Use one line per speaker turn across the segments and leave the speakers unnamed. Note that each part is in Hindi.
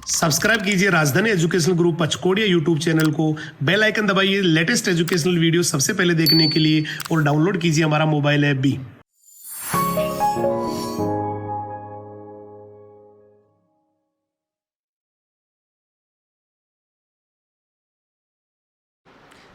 सब्सक्राइब कीजिए राजधानी एजुकेशनल ग्रुप पचकोड़िया यूट्यूब चैनल को, बेल आइकन दबाइए लेटेस्ट एजुकेशनल वीडियो सबसे पहले देखने के लिए और डाउनलोड कीजिए हमारा मोबाइल ऐप भी।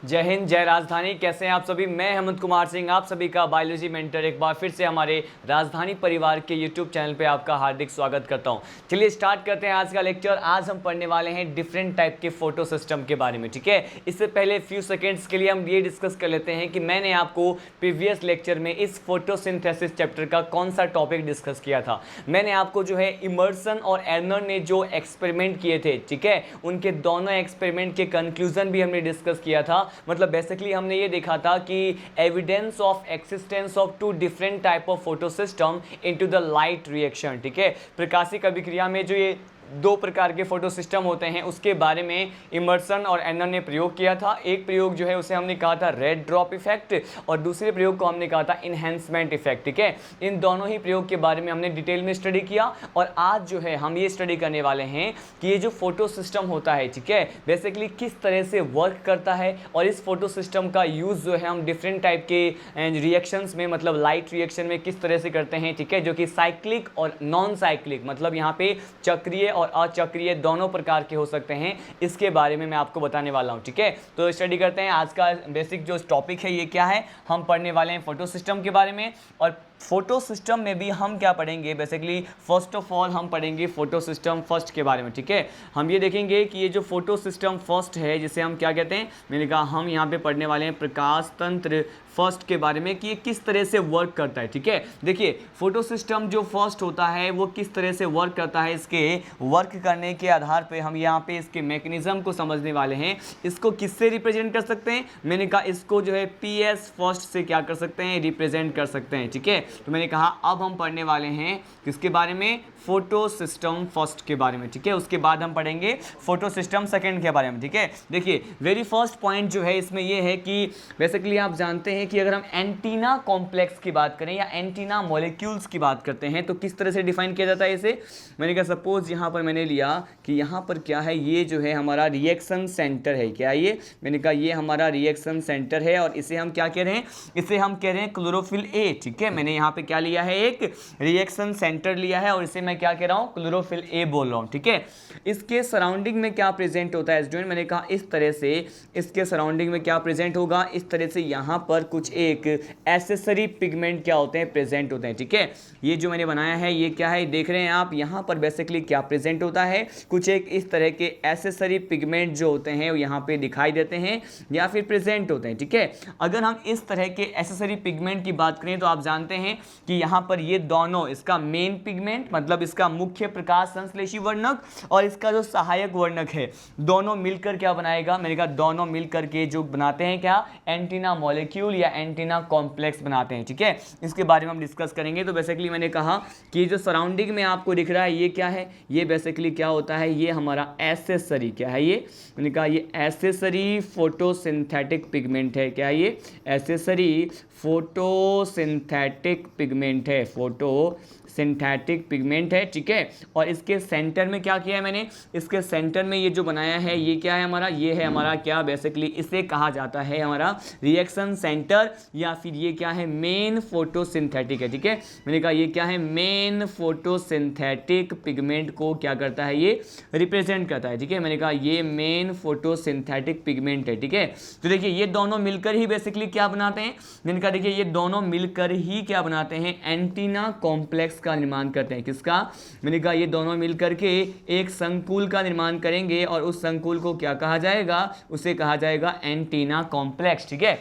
जय हिंद, जय राजधानी। कैसे हैं आप सभी? मैं हेमंत कुमार सिंह, आप सभी का बायोलॉजी मेंटर एक बार फिर से हमारे राजधानी परिवार के यूट्यूब चैनल पे आपका हार्दिक स्वागत करता हूं। चलिए स्टार्ट करते हैं आज का लेक्चर। आज हम पढ़ने वाले हैं डिफरेंट टाइप के फोटो सिस्टम के बारे में, ठीक है। इससे पहले फ्यू सेकेंड्स के लिए हम ये डिस्कस कर लेते हैं कि मैंने आपको प्रीवियस लेक्चर में इस फोटोसिंथेसिस चैप्टर का कौन सा टॉपिक डिस्कस किया था। मैंने आपको जो है इमर्सन और एर्नर ने जो एक्सपेरिमेंट किए थे, ठीक है, उनके दोनों एक्सपेरिमेंट के कंक्लूजन भी हमने डिस्कस किया था। मतलब बेसिकली हमने ये देखा था कि evidence of existence of two different type of photo system into the light reaction, ठीक है। प्रकाशिक अभिक्रिया में जो ये दो प्रकार के फोटो सिस्टम होते हैं उसके बारे में इमर्सन और एर्नर ने प्रयोग किया था। एक प्रयोग जो है उसे हमने कहा था रेड ड्रॉप इफेक्ट और दूसरे प्रयोग को हमने कहा था इन्हेंसमेंट इफेक्ट, ठीक है। इन दोनों ही प्रयोग के बारे में हमने डिटेल में स्टडी किया और आज जो है हम ये स्टडी करने वाले हैं कि ये जो फोटो सिस्टम होता है, ठीक है, बेसिकली किस तरह से वर्क करता है और इस फोटो सिस्टम का यूज़ जो है हम डिफरेंट टाइप के रिएक्शंस में, मतलब लाइट रिएक्शन में किस तरह से करते हैं, ठीक है, जो कि साइक्लिक और नॉन साइक्लिक, मतलब यहाँ पे चक्रीय और अचक्रीय दोनों प्रकार के हो सकते हैं। इसके बारे में मैं आपको बताने वाला हूं, ठीक है। तो स्टडी करते हैं। आज का बेसिक जो टॉपिक है ये क्या है, हम पढ़ने वाले हैं फोटो सिस्टम के बारे में। और फोटो सिस्टम में भी हम क्या पढ़ेंगे, बेसिकली फर्स्ट ऑफ ऑल हम पढ़ेंगे फोटो सिस्टम फर्स्ट के बारे में, ठीक है। हम ये देखेंगे कि ये जो फोटो सिस्टम फर्स्ट है जिसे हम क्या कहते हैं, मैंने कहा हम यहाँ पे पढ़ने वाले हैं प्रकाश तंत्र फर्स्ट के बारे में कि ये किस तरह से वर्क करता है, ठीक है। देखिए फोटो सिस्टम जो फर्स्ट होता है वो किस तरह से वर्क करता है, इसके वर्क करने के आधार पे हम यहाँ पे इसके मैकेनिज्म को समझने वाले हैं। इसको किससे रिप्रेजेंट कर सकते हैं, मैंने कहा इसको जो है PS फर्स्ट से क्या कर सकते हैं, रिप्रेजेंट कर सकते हैं, ठीक है। तो मैंने कहा अब हम पढ़ने वाले हैं किसके बारे में, फोटो सिस्टम फर्स्ट के बारे में, ठीक है। उसके बाद हम पढ़ेंगे फोटो सिस्टम सेकंड के बारे में, ठीक है। देखिए वेरी फर्स्ट पॉइंट जो है इसमें यह है कि बेसिकली आप जानते हैं कि अगर हम एंटीना कॉम्प्लेक्स की बात करें या एंटीना मॉलिक्यूल्स की बात करते हैं तो किस तरह से डिफाइन किया जाता है इसे। मैंने कहा सपोज यहाँ पर मैंने लिया कि यहाँ पर क्या है, ये जो है हमारा रिएक्शन सेंटर है, क्या ये, मैंने कहा ये हमारा रिएक्शन सेंटर है और इसे हम क्या कह रहे हैं, इसे हम कह रहे हैं क्लोरोफिल ए, ठीक है। मैंने यहाँ पे क्या लिया है, एक रिएक्शन सेंटर लिया है और इसे मैं क्या कह रहा हूँ, क्लोरोफिल ए बोल रहा हूँ, ठीक है। इसके सराउंडिंग में क्या प्रेजेंट होता है स्टूडेंट, मैंने कहा इस तरह से इसके सराउंडिंग में क्या प्रेजेंट होगा, इस तरह से यहाँ पर कुछ एक एसेसरी पिगमेंट क्या होते हैं, प्रेजेंट होते हैं, ठीक है। ये जो मैंने बनाया है ये क्या है, देख रहे हैं आप, यहाँ पर बेसिकली क्या प्रेजेंट होता है, कुछ एक इस तरह के एसेसरी पिगमेंट जो होते हैं वो यहाँ पे दिखाई देते हैं या फिर प्रेजेंट होते हैं, ठीक है। अगर हम इस तरह के एसेसरी पिगमेंट की बात करें तो आप जानते हैं कि यहाँ पर ये दोनों, इसका मेन पिगमेंट मतलब इसका मुख्य प्रकाश संश्लेषी वर्णक और इसका जो सहायक वर्णक है, दोनों मिलकर क्या बनाएगा, मैंने कहा दोनों मिलकर के जो बनाते हैं क्या, एंटीना मॉलिक्यूल या एंटीना कॉम्प्लेक्स बनाते हैं, ठीक है। इसके बारे में हम डिस्कस करेंगे। तो बेसिकली मैंने कहा कि जो सराउंडिंग में आपको दिख रहा है ये क्या है, ये बेसिकली क्या होता है, ये हमारा एसेसरी क्या है, ये मैंने कहा ये एसेसरी फोटोसिंथेटिक पिगमेंट है, क्या ये एसेसरी फोटोसिंथेटिक पिगमेंट है, फोटो सिंथेटिक पिगमेंट है, ठीक है। और इसके सेंटर में क्या किया है मैंने, इसके सेंटर में ये जो बनाया है ये क्या है हमारा, ये है हमारा क्या, बेसिकली इसे कहा जाता है हमारा रिएक्शन सेंटर या फिर ये क्या है, मेन फोटोसिंथेटिक है, ठीक है। मैंने कहा ये क्या है, मेन फोटोसिंथेटिक पिगमेंट को क्या करता है, ये रिप्रेजेंट करता है, ठीक है। मैंने कहा ये मेन फोटोसिंथेटिक पिगमेंट है, ठीक है। तो देखिए ये दोनों मिलकर ही बेसिकली क्या बनाते हैं, मैंने कहा देखिए ये दोनों मिलकर ही क्या बनाते हैं, एंटीना कॉम्प्लेक्स का निर्माण करते हैं। किसका, मैंने कहा ये दोनों मिलकर के एक संकुल का निर्माण करेंगे और उस संकुल को क्या कहा जाएगा, उसे कहा जाएगा एंटीना कॉम्प्लेक्स, ठीक है।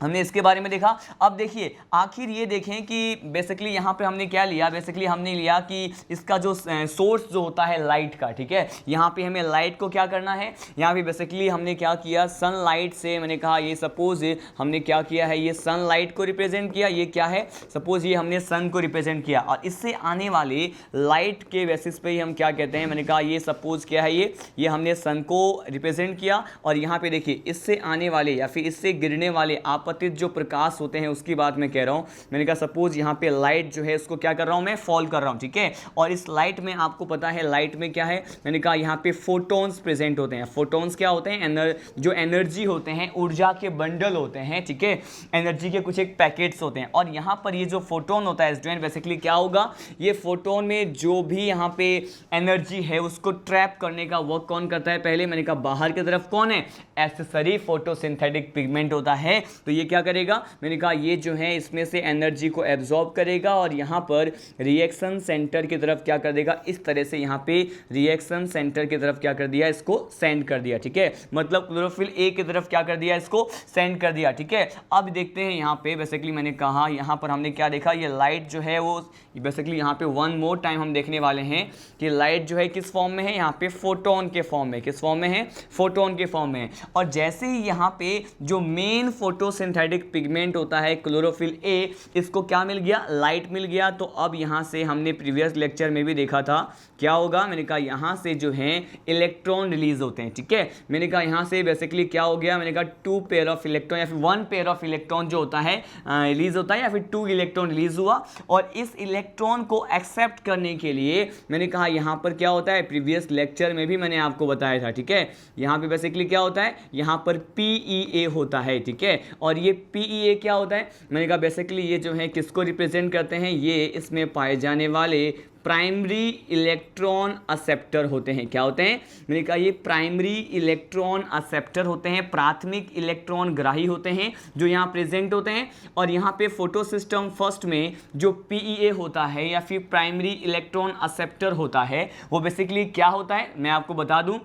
हमने इसके बारे में देखा। अब देखिए आखिर ये देखें कि बेसिकली यहाँ पे हमने क्या लिया, बेसिकली हमने लिया कि इसका जो सोर्स जो होता है लाइट का, ठीक है, यहाँ पे हमें लाइट को क्या करना है, यहाँ पे बेसिकली हमने क्या किया, सनलाइट से, मैंने कहा ये सपोज हमने क्या किया है, ये सनलाइट को रिप्रेजेंट किया, ये क्या है, सपोज ये हमने सन को रिप्रेजेंट किया और इससे आने वाले लाइट के बेसिस पे ही हम क्या कहते हैं, मैंने कहा ये सपोज क्या है, ये हमने सन को रिप्रेजेंट किया और यहाँ पे देखिए इससे आने वाले या फिर इससे गिरने वाले आप आपतित जो प्रकाश होते हैं उसकी बात मैं कह रहा हूँ। मैंने कहा सपोज यहाँ पे लाइट जो है उसको क्या कर रहा हूँ मैं, फॉल कर रहा हूँ, ठीक है। और इस लाइट में आपको पता है लाइट में क्या है, मैंने कहा यहाँ पे फोटोन्स प्रेजेंट होते हैं। फोटोन्स क्या होते हैं, जो एनर्जी होते हैं, ऊर्जा के बंडल होते हैं, ठीक है, एनर्जी के कुछ एक पैकेट्स होते हैं। और यहाँ पर ये जो फोटोन होता है स्टूडेंट, बेसिकली क्या होगा, ये फोटोन में जो भी यहाँ पे एनर्जी है उसको ट्रैप करने का वर्क कौन करता है, पहले मैंने कहा बाहर की तरफ कौन है, एक्सेसरी फोटोसिंथेटिक पिगमेंट होता है। तो ये क्या करेगा, मैंने कहा ये जो है इसमें से एनर्जी को एब्जॉर्ब करेगा और यहाँ पर रिएक्शन सेंटर की तरफ क्या कर देगा, इस तरह से यहाँ पे रिएक्शन सेंटर की तरफ क्या कर दिया, इसको सेंड कर दिया, ठीक है। मतलब क्लोरोफिल ए की तरफ क्या कर दिया, इसको सेंड कर दिया, ठीक है। अब देखते हैं यहाँ पे बेसिकली मैंने कहा यहाँ पर हमने क्या देखा, ये लाइट जो है वो बेसिकली यहाँ पे वन मोर टाइम हम देखने वाले हैं कि लाइट जो है किस फॉर्म में है, यहाँ पे फोटोन के फॉर्म में, किस फॉर्म में है, फोटोन के फॉर्म में है। और जैसे ही यहाँ पे जो मेन फोटोसिंथेटिक पिगमेंट होता है क्लोरोफिल ए, इसको क्या मिल गया, लाइट मिल गया। तो अब यहाँ से हमने प्रीवियस लेक्चर में भी देखा था क्या होगा, मैंने कहा यहाँ से जो है इलेक्ट्रॉन रिलीज होते हैं, ठीक है। मैंने कहा यहाँ से बेसिकली क्या हो गया, मैंने कहा 2 पेयर ऑफ इलेक्ट्रॉन या फिर 1 पेयर ऑफ इलेक्ट्रॉन जो होता है रिलीज होता है, या फिर 2 इलेक्ट्रॉन रिलीज हुआ। और इस इलेक्ट्रॉन को एक्सेप्ट करने के लिए मैंने कहा यहाँ पर क्या होता है, प्रीवियस लेक्चर में भी मैंने आपको बताया था, ठीक है। यहाँ पे बेसिकली क्या होता है, यहाँ पर PeA होता है, ठीक है। और ये PeA क्या होता है, मैंने कहा बेसिकली ये जो है किसको रिप्रेजेंट करते हैं, ये इसमें पाए जाने वाले प्राइमरी इलेक्ट्रॉन एक्सेप्टर होते हैं। क्या होते हैं, मैंने कहा ये प्राइमरी इलेक्ट्रॉन एक्सेप्टर होते हैं, प्राथमिक इलेक्ट्रॉन ग्राही होते हैं जो यहाँ प्रेजेंट होते हैं। और यहाँ पे फोटो सिस्टम फर्स्ट में जो PeA होता है या फिर प्राइमरी इलेक्ट्रॉन एक्सेप्टर होता है, वो बेसिकली क्या होता है मैं आपको बता दूं।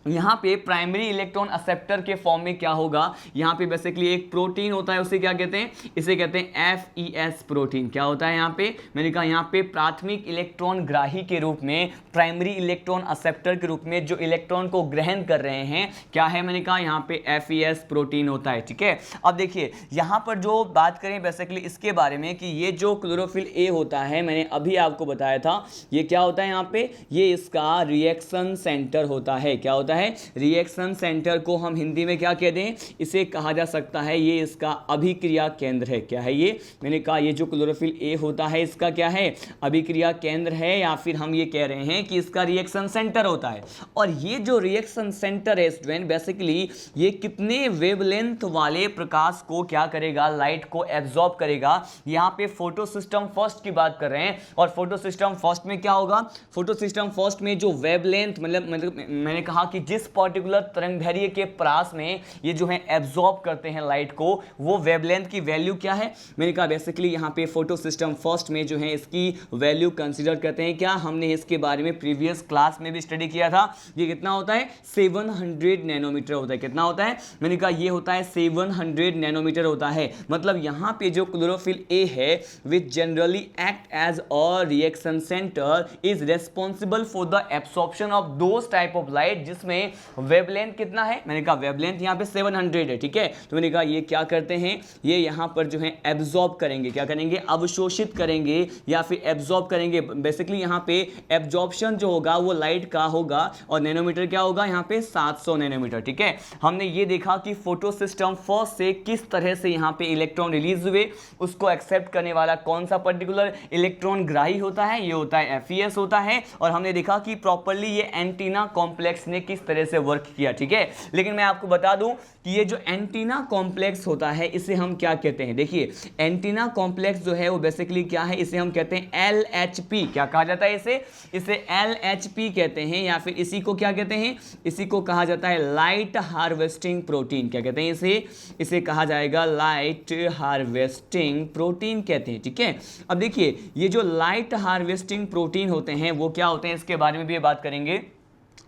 यहाँ पे प्राइमरी इलेक्ट्रॉन एक्सेप्टर के फॉर्म में क्या होगा, यहाँ पे बेसिकली एक प्रोटीन होता है, उसे क्या कहते हैं, इसे कहते हैं FES प्रोटीन। क्या होता है यहाँ पे, मैंने कहा यहाँ पे प्राथमिक इलेक्ट्रॉन ग्राही के रूप में, प्राइमरी इलेक्ट्रॉन एक्सेप्टर के रूप में जो इलेक्ट्रॉन को ग्रहण कर रहे हैं, क्या है, मैंने कहा यहाँ पे FES प्रोटीन होता है, ठीक है। अब देखिए यहाँ पर जो बात करें बेसिकली इसके बारे में कि ये जो क्लोरोफिल ए होता है, मैंने अभी आपको बताया था ये क्या होता है, यहाँ पे ये इसका रिएक्शन सेंटर होता है। क्या होता है, रिएक्शन सेंटर को हम हिंदी में क्या कहते हैं, इसे कहा जा सकता है ये इसका अभिक्रिया केंद्र है। क्या है ये, मैंने कहा ये जो क्लोरोफिल ए होता है इसका क्या है, अभिक्रिया केंद्र है, या फिर हम ये कह रहे हैं कि इसका रिएक्शन सेंटर होता है। और ये जो रिएक्शन सेंटर है स्टूडेंट, बेसिकली ये कितने वेवलेंथ वाले प्रकाश को क्या करेगा, लाइट को एब्जॉर्ब करेगा। यहाँ पे फोटो सिस्टम फर्स्ट की बात कर रहे हैं, और फोटो सिस्टम फर्स्ट में क्या होगा, फोटो सिस्टम फर्स्ट में जो वेवलेंथ मतलब मैंने कहा कि जिस पर्टिकुलर तरंगदैर्घ्य के पास में ये जो है एब्जॉर्ब करते हैं लाइट को, वो वेवलेंथ की वैल्यू क्या है, मैंने कहा बेसिकली यहाँ पे फोटो सिस्टम फर्स्ट में जो है इसकी वैल्यू कंसीडर करते हैं। क्या, हमने इसके बारे में प्रीवियस क्लास में भी स्टडी किया था। ये कितना होता है, 700 नैनोमीटर होता है। कितना होता है, मैंने कहा ये होता है 700 नैनोमीटर होता है। मतलब यहाँ पे जो क्लोरोफिल ए है which generally act as a reaction centre is responsible for the absorption of those type of light जिसमें वेवलेंथ कितना है, मैंने कहा वेवलेंथ यहाँ पे 700 है, ठीक है। तो मैंने कहा ये क्या करते हैं, ये यहाँ पर जो है एब्जॉर्ब करेंगे, क्या करेंगे, अवशोषित करेंगे या फिर एब्जॉर्ब करेंगे। बेसिकली यहाँ पे एब्जॉर्प्शन जो होगा वो लाइट का होगा, और नैनोमीटर क्या होगा यहाँ पे 700 नैनोमीटर, ठीक है। हमने ये देखा कि फोटो सिस्टम फर्स्ट से किस तरह से यहाँ पे इलेक्ट्रॉन रिलीज हुए, उसको एक्सेप्ट करने वाला कौन सा पर्टिकुलर इलेक्ट्रॉन ग्राही होता है, ये होता है FES होता है। और हमने देखा कि प्रॉपर्ली ये एंटीना कॉम्प्लेक्स ने किस तरह से वर्क किया, ठीक है। लेकिन मैं आपको बता दूं कि ये जो एंटीना कॉम्प्लेक्स होता है इसे हम क्या कहते हैं, देखिए एंटीना कॉम्प्लेक्स जो है वो बेसिकली क्या है, इसे हम कहते हैं LHP। क्या कहा जाता है इसे LHP कहते हैं, या फिर इसी को क्या कहते हैं, इसी को कहा जाता है लाइट हार्वेस्टिंग प्रोटीन। क्या कहते हैं इसे कहा जाएगा लाइट हार्वेस्टिंग प्रोटीन कहते हैं, ठीक है। अब देखिए ये जो लाइट हार्वेस्टिंग प्रोटीन होते हैं वो क्या होते हैं, इसके बारे में भी बात करेंगे।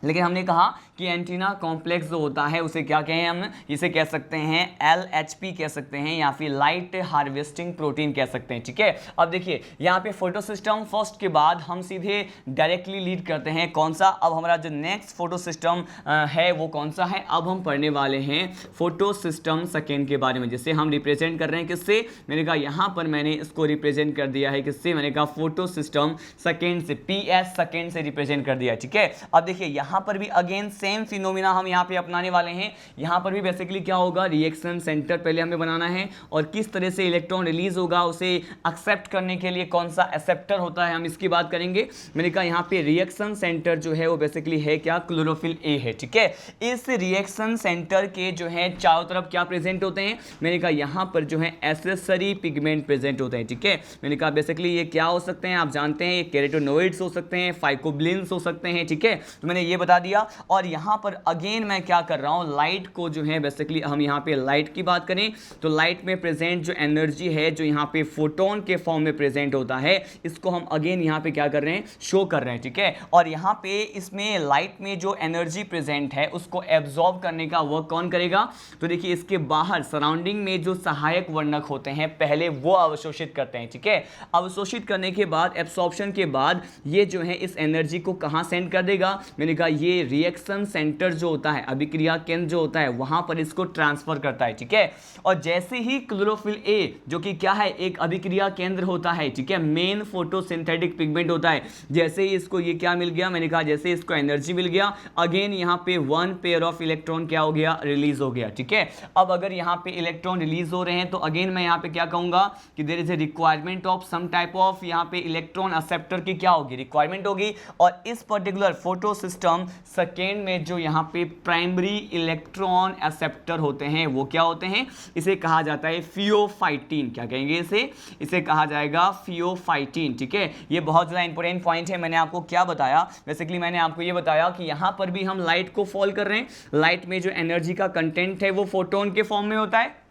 लेकिन हमने कहा कि एंटीना कॉम्प्लेक्स जो होता है उसे क्या कहें, हम इसे कह सकते हैं LHP कह सकते हैं, या फिर लाइट हार्वेस्टिंग प्रोटीन कह सकते हैं, ठीक है। अब देखिए यहाँ पे फोटो सिस्टम फर्स्ट के बाद हम सीधे डायरेक्टली लीड करते हैं कौन सा, अब हमारा जो नेक्स्ट फोटो सिस्टम है वो कौन सा है, अब हम पढ़ने वाले हैं फोटो सिस्टम सेकेंड के बारे में, जिसे हम रिप्रेजेंट कर रहे हैं किससे, मैंने कहा यहाँ पर मैंने इसको रिप्रेजेंट कर दिया है किससे, मैंने कहा फोटो सिस्टम सेकेंड से, PS सेकेंड से रिप्रेजेंट कर दिया, ठीक है। अब देखिए यहाँ पर भी अगेन सेम फिनोमिना हम यहाँ पे अपनाने वाले हैं। यहाँ पर भी बेसिकली क्या होगा, रिएक्शन सेंटर पहले हमें बनाना है और किस तरह से इलेक्ट्रॉन रिलीज होगा उसे एक्सेप्ट करने के लिए कौन सा एक्सेप्टर होता है हम इसकी बात करेंगे। मैंने कहा यहाँ पे रिएक्शन सेंटर जो है वो बेसिकली है क्या, क्लोरोफिल ए है, ठीक है। इस रिएक्शन सेंटर के जो है चारों तरफ क्या प्रेजेंट होते हैं, मैंने कहा यहाँ पर जो है एसेसरी पिगमेंट प्रेजेंट होते हैं, ठीक है। मैंने कहा बेसिकली ये क्या हो सकते हैं, आप जानते हैं ये केराटिनोइड्स हो सकते हैं, फाइकोब्लिन्स हो सकते हैं, ठीक है। तो मैंने ये बता दिया। और यहाँ पर अगेन मैं क्या कर रहा हूँ, लाइट को जो है बेसिकली हम यहाँ पे लाइट की बात करें तो लाइट में प्रेजेंट जो एनर्जी है जो यहाँ पे फोटोन के फॉर्म में प्रेजेंट होता है, इसको हम अगेन यहाँ पे क्या कर रहे हैं, शो कर रहे हैं, ठीक है। और यहाँ पे इसमें लाइट में जो एनर्जी प्रेजेंट है उसको एब्जॉर्ब करने का वर्क कौन करेगा, तो देखिए इसके बाहर सराउंडिंग में जो सहायक वर्णक होते हैं पहले वो अवशोषित करते हैं, ठीक है। अवशोषित करने के बाद एब्सॉर्प्शन के बाद ये जो है इस एनर्जी को कहाँ सेंड कर देगा, मैंने कहा ये रिएक्शन सेंटर जो होता है, अभिक्रिया केंद्र जो होता है वहां पर इसको ट्रांसफर करता है, ठीक है। और जैसे ही क्लोरोफिल ए जो कि क्या है, एक अभिक्रिया केंद्र होता है, ठीक है, मेन फोटोसिंथेटिक पिगमेंट होता है, जैसे ही इसको ये क्या मिल गया, मैंने कहा जैसे इसको एनर्जी मिल गया, अगेन यहाँ पे वन पेयर ऑफ इलेक्ट्रॉन क्या हो गया, रिलीज हो गया, ठीक है। अब अगर यहाँ पे इलेक्ट्रॉन रिलीज हो रहे हैं तो अगेन मैं यहाँ पे क्या कहूंगा कि there is a requirement of some type of यहाँ पे इलेक्ट्रॉन एक्सेप्टर की क्या होगी, रिक्वायरमेंट होगी। और इस पर्टिकुलर फोटो सिस्टम सेकेंड में जो यहाँ पे प्राइमरी इलेक्ट्रॉन एक्सेप्टर होते हैं वो क्या होते हैं, इसे कहा जाता है फियोफाइटिन। क्या कहेंगे इसे कहा जाएगा फियोफाइटिन, ठीक है। ये बहुत ज़्यादा इंपॉर्टेंट पॉइंट है। मैंने आपको क्या बताया, बेसिकली मैंने आपको ये बताया कि यहाँ पर भी हम लाइट को फॉल कर रहे हैं, लाइट में जो एनर्जी का कंटेंट है वो फोटोन के फॉर्म में होता है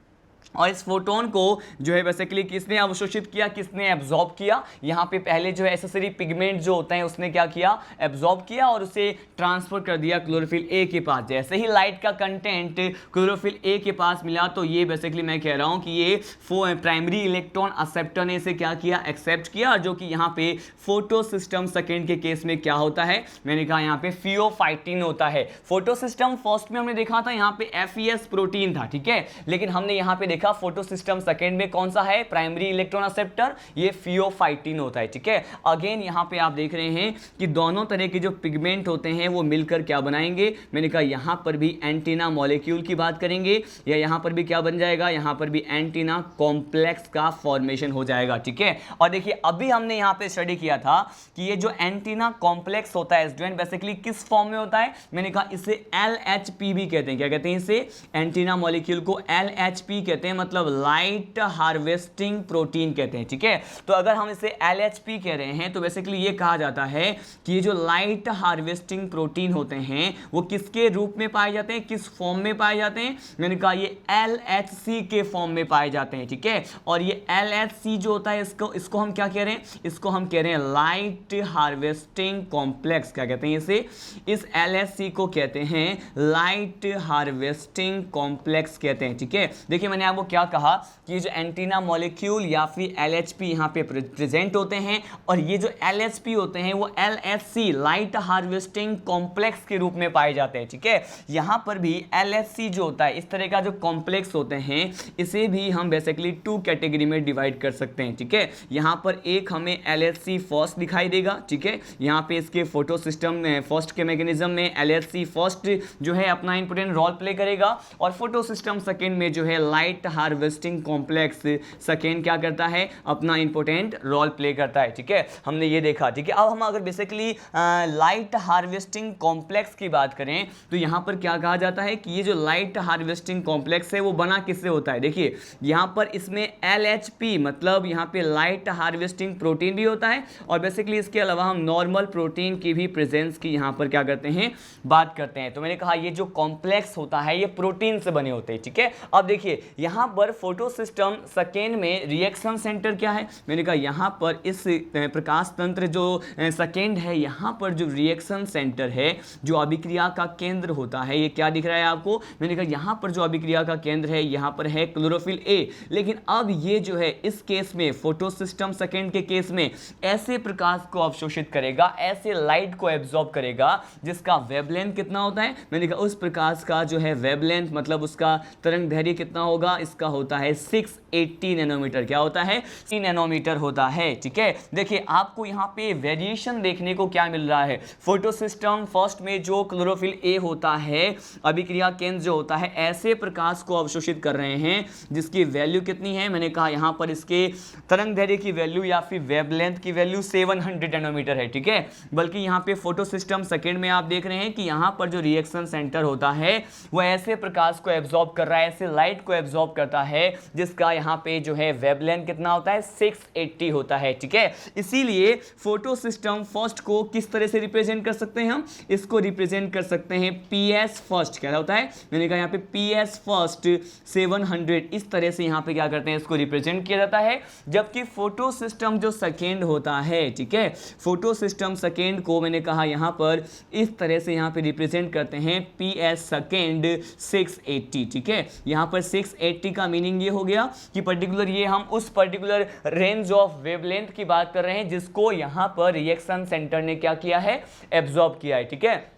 और इस फोटोन को जो है बेसिकली किसने अवशोषित किया, किसने एब्जॉर्ब किया, यहाँ पे पहले जो है एसेसरी पिगमेंट जो होता है उसने क्या किया, एब्जॉर्ब किया और उसे ट्रांसफर कर दिया क्लोरोफिल ए के पास। जैसे ही लाइट का कंटेंट क्लोरोफिल ए के पास मिला तो ये बेसिकली मैं कह रहा हूँ कि ये प्राइमरी इलेक्ट्रॉन एक्सेप्टर ने इसे क्या किया, एक्सेप्ट किया, जो कि यहाँ पे फोटो सिस्टम सेकेंड के केस में क्या होता है, मैंने कहा यहाँ पे फियोफाइटिन होता है। फोटो सिस्टम फर्स्ट में हमने देखा था यहाँ पे FES प्रोटीन था, ठीक है, लेकिन हमने यहाँ पे देखा फोटो सिस्टम सेकेंड में कौन सा है, प्राइमरी इलेक्ट्रॉन एक्सेप्टर, ये फियोफाइटिन होता है, ठीक है। अगेन यहाँ पे आप देख रहे हैं कि दोनों तरह के जो पिगमेंट होते हैं वो मिलकर क्या बनाएंगे, मैंने कहा यहाँ पर भी एंटीना मॉलिक्यूल की बात करेंगे या यहाँ पर भी क्या बन जाएगा, यहाँ पर भी एंटीना कॉम्प्लेक्स का फॉर्मेशन हो जाएगा, ठीक है। और देखिए अभी हमने यहाँ पे स्टडी किया था कि ये जो एंटीना कॉम्प्लेक्स होता है स्टूडेंट बेसिकली किस फॉर्म में होता है, मैंने कहा इसे LHP भी कहते हैं। क्या कहते हैं इसे, एंटीना मॉलिक्यूल को LHP कहते हैं, मतलब लाइट हार्वेस्टिंग प्रोटीन कहते हैं, ठीक है। तो अगर हम इसे LHP कह रहे हैं तो बेसिकली ये कहा जाता है कि ये जो लाइट हार्वेस्टिंग प्रोटीन होते हैं वो किसके रूप में पाए जाते हैं, किस फॉर्म में पाए जाते हैं, मैंने कहा ये LHC के फॉर्म में पाए जाते हैं, ठीक है। और ये LHC जो होता है इसको हम क्या कह रहे हैं, इसको हम कह रहे हैं लाइट हार्वेस्टिंग कॉम्प्लेक्स। क्या कहते हैं इसे, इस LHC को कहते हैं लाइट हार्वेस्टिंग कॉम्प्लेक्स कहते हैं, ठीक है। देखिए मैंने आपको क्या कहा कि ये जो एंटीना मॉलिक्यूल या फिर LHP यहाँ पे प्रेजेंट होते हैं और ये जो LHP होते हैं वो LHC लाइट हार्वेस्टिंग कॉम्प्लेक्स के रूप में पाए जाते हैं, ठीक है। यहाँ पर भी LHC जो होता है इस तरह का जो कॉम्प्लेक्स होते हैं इसे भी हम बेसिकली 2 कैटेगरी में डिवाइड कर सकते हैं, ठीक है। यहाँ पर एक हमें LHC फर्स्ट दिखाई देगा, ठीक है। यहाँ पे इसके फोटो सिस्टम में फर्स्ट के मैकेनिज्म में LHC फर्स्ट जो है अपना इंपॉर्टेंट रोल प्ले करेगा और फोटो सिस्टम सेकेंड में जो है लाइट हार्वेस्टिंग कॉम्प्लेक्स सेकेंड क्या करता है, अपना इंपॉर्टेंट रोल प्ले करता है, ठीक है। हमने ये देखा, ठीक है। अब हम अगर बेसिकली लाइट हार्वेस्टिंग कॉम्प्लेक्स की बात करें तो यहाँ पर क्या कहा जाता है कि ये जो लाइट हार्वेस्टिंग कॉम्प्लेक्स है वो बना किससे होता है, देखिए यहाँ पर इसमें LHP मतलब यहाँ पे लाइट हार्वेस्टिंग प्रोटीन भी होता है और बेसिकली इसके अलावा हम नॉर्मल प्रोटीन की भी प्रेजेंस की यहाँ पर क्या करते हैं, बात करते हैं। तो मैंने कहा ये जो कॉम्प्लेक्स होता है ये प्रोटीन से बने होते हैं, ठीक है। अब देखिए यहाँ पर फोटो सिस्टम सेकेंड में रिएक्शन सेंटर क्या है, मैंने कहा यहाँ पर इस प्रकाश तंत्र जो सेकेंड है यहाँ पर जो रिएक्शन सेंटर है जो अभिक्रिया का केंद्र होता है ये क्या दिख रहा है आपको, मैंने कहा यहाँ पर जो अभिक्रिया का केंद्र है यहाँ पर है क्लोरोफिल ए। लेकिन अब ये जो है इस केस में फोटो सिस्टम सेकेंड के केस में ऐसे प्रकाश को अवशोषित करेगा, ऐसे लाइट को एब्जॉर्ब करेगा जिसका वेवलेंथ कितना होता है, मैंने कहा उस प्रकाश का जो है वेवलेंथ मतलब उसका तरंग दैर्घ्य कितना होगा, होगा, इसका होता है 680 नैनोमीटर। क्या होता है? 6 नैनोमीटर होता है। ठीक है, देखिए आपको यहाँ पे वेरिएशन देखने को क्या मिल रहा है। फोटो सिस्टम फर्स्ट में जो क्लोरोफिल ए होता है, अभिक्रिया केंद्र जो होता है, ऐसे प्रकाश को अवशोषित कर रहे हैं जिसकी वैल्यू कितनी है, मैंने कहा यहाँ पर इसके तरंग दैर्ध्य की वैल्यू या फिर वेवलेंथ की वैल्यू 700 नैनोमीटर है। ठीक है, बल्कि यहाँ पे फोटो सिस्टम सेकेंड में आप देख रहे हैं कि यहाँ पर जो रिएक्शन सेंटर होता है वो ऐसे प्रकाश को एब्जॉर्ब कर रहा है, ऐसे लाइट को एब्जॉर्ब करता है जिसका यहाँ पे जो है वेवलेंथ कितना होता है, 680 होता है। ठीक है, इसीलिए फोटो सिस्टम फर्स्ट को किस तरह से रिप्रेजेंट कर सकते हैं हम, इसको रिप्रेजेंट कर सकते हैं PS फर्स्ट। क्या होता है, मैंने कहा यहाँ पे PS फर्स्ट 700, इस तरह से यहाँ पे क्या करते हैं, इसको रिप्रेजेंट किया जाता है। जबकि फोटो सिस्टम जो सेकेंड होता है, ठीक है, फोटो सिस्टम सेकेंड को मैंने कहा यहाँ पर इस तरह से यहाँ पे रिप्रेजेंट करते हैं PS सेकेंड 680। ठीक है, यहाँ पर 680 का मीनिंग ये हो गया कि पर्टिकुलर ये हम उस पर्टिकुलर रेंज ऑफ वेवलेंथ की बात कर रहे हैं जिसको यहाँ पर रिएक्शन सेंटर ने क्या किया है, एब्जॉर्ब किया है। ठीक है,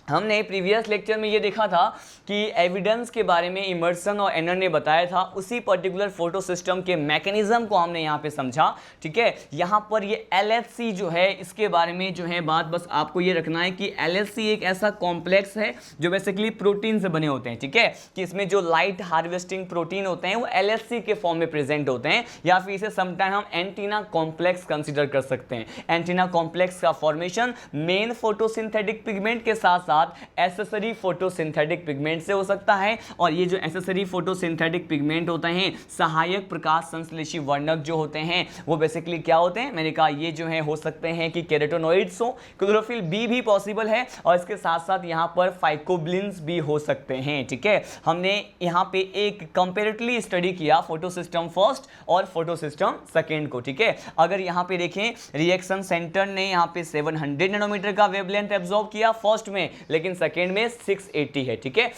हमने प्रीवियस लेक्चर में ये देखा था कि एविडेंस के बारे में इमर्सन और एनर ने बताया था, उसी पर्टिकुलर फोटो सिस्टम के मैकेनिज्म को हमने यहाँ पे समझा। ठीक है, यहाँ पर ये LHC जो है, इसके बारे में जो है बात बस आपको ये रखना है कि LHC एक ऐसा कॉम्प्लेक्स है जो बेसिकली प्रोटीन से बने होते हैं। ठीक है, कि इसमें जो लाइट हार्वेस्टिंग प्रोटीन होते हैं वो LHC के फॉर्म में प्रेजेंट होते हैं, या फिर इसे समटाइम हम एंटीना कॉम्प्लेक्स कंसिडर कर सकते हैं। एंटीना कॉम्प्लेक्स का फॉर्मेशन मेन फोटोसिंथेटिक पिगमेंट के साथ एसेसरी फोटोसिंथेटिक पिगमेंट से हो सकता है, और ये जो एसेसरी फोटोसिंथेटिक पिगमेंट होते हैं, सहायक प्रकाश संश्लेषी वर्णक जो होते हैं, वो बेसिकली क्या होते हैं, मैंने कहा ये जो है हो सकते हैं कि केराटिनोइड्स हो, क्लोरोफिल बी भी पॉसिबल है, और इसके साथ साथ यहाँ पर फाइकोब्लिन्स भी हो सकते हैं। ठीक है, हमने यहाँ पे एक कंपैरेटिवली स्टडी किया फोटो सिस्टम फर्स्ट और फोटो सिस्टम सेकेंड को। ठीक है, अगर यहाँ पे देखें रिएक्शन सेंटर ने यहाँ पे 700 नैनोमीटर का वेवलेंथ एब्जॉर्ब किया फर्स्ट में, लेकिन सेकेंड में 680 है। ठीक है,